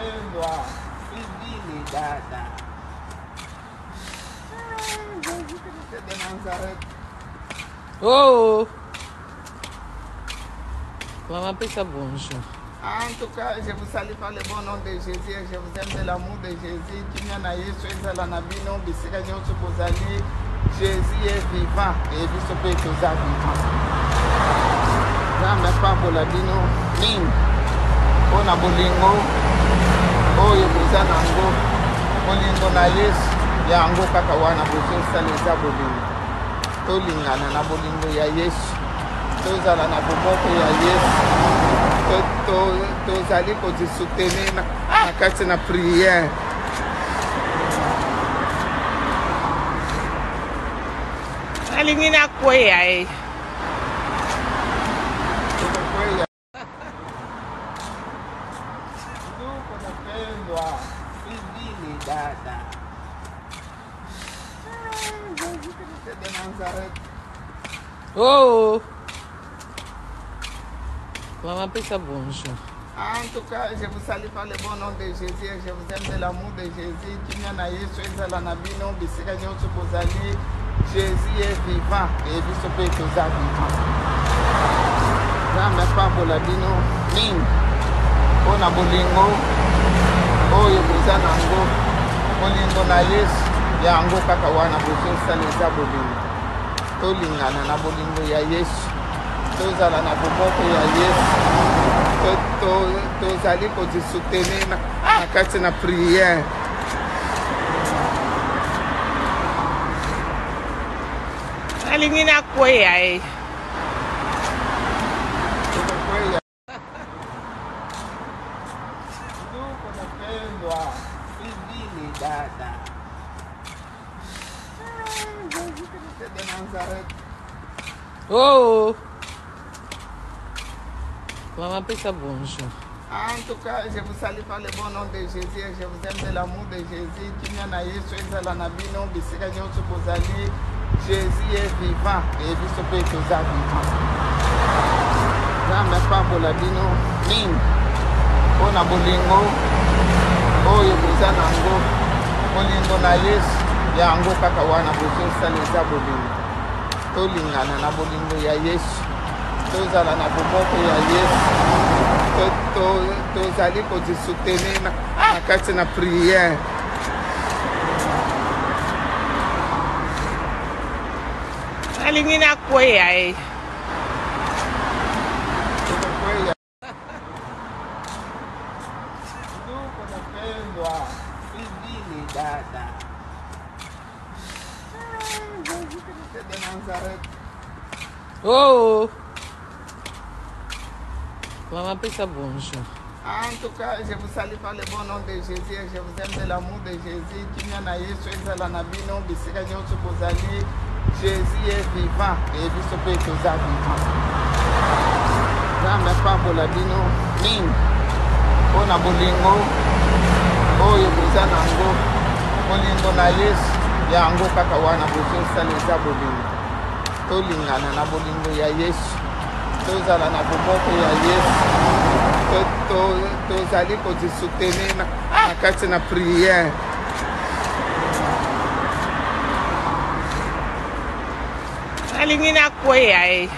unapendwa hivi dada. De Nazareth. Oh! Maman peut ça bonjour. En tout cas, je vous salue par le bon nom de Jésus et je vous aime de l'amour de Jésus. Kimia na Yesu ezala na bino bisika nyonso bozali. Jésus est vivant et biso pe toza vivant. Nzambe apambola bino mingi mpona bolingo oyo boza nango. Bolingo na Yesu yango kaka wana bozosala eza bolingo. Tolingana na bolingo ya Yesu, tozala na bomoko ya Yesu, tozali kozisoutenir na kati na prière. Alingi na kweya eh. Ndugu napendwa hivi dada. De Nazareth. Oh! Maman peut ça bonjour. En tout cas, je vous salue par le bon nom de Jésus et je vous aime de l'amour de Jésus. Kimia na Yesu ezala na bino bisika nyonso bozali. Jésus est vivant et biso pe toza vivant. Nzambe apambola bino mingi mpona bolingo oyo boza nango. Bolingo na Yesu yango kaka wana bozosala eza bolingo. Tolingana na bolingo ya Yesu, tozala na bomoko ya Yesu, tozali kozisoutenir na kati na prière. Alingi na kweya eh. Ndugu napendwa hivi dada. De Nazareth. Oh! Maman peut ça bonjour. En tout cas, je vous salue par le bon nom de Jésus et je vous aime de l'amour de Jésus. Kimia na Yesu ezala na bino bisika nyonso bozali. Jésus est vivant et biso pe toza vivant. Nzambe apambola bino mingi mpona bolingo oyo boza nango. Bolingo na Yesu yango kaka wana bozosala eza bolingo. Tolingana na bolingo ya Yesu, tozala na bomoko ya Yesu, tozali kozisoutenir na kati na prière. Alingi na kweya eh. Ndugu napendwa hivi dada. De Nazareth. Oh! Maman peut ça bonjour. En tout cas, je vous salue par le bon nom de Jésus et je vous aime de l'amour de Jésus. Kimia na Yesu ezala na bino bisika nyonso bozali. Jésus est vivant et biso pe toza vivant. Nzambe apambola bino mingi mpona bolingo oyo boza nango. Bolingo na Yesu yango kaka wana bozosala eza bolingo. Tolingana na bolingo ya Yesu, tozala na bomoko ya Yesu, tozali kozisoutenir na kati na prière. Alingi na kweya eh.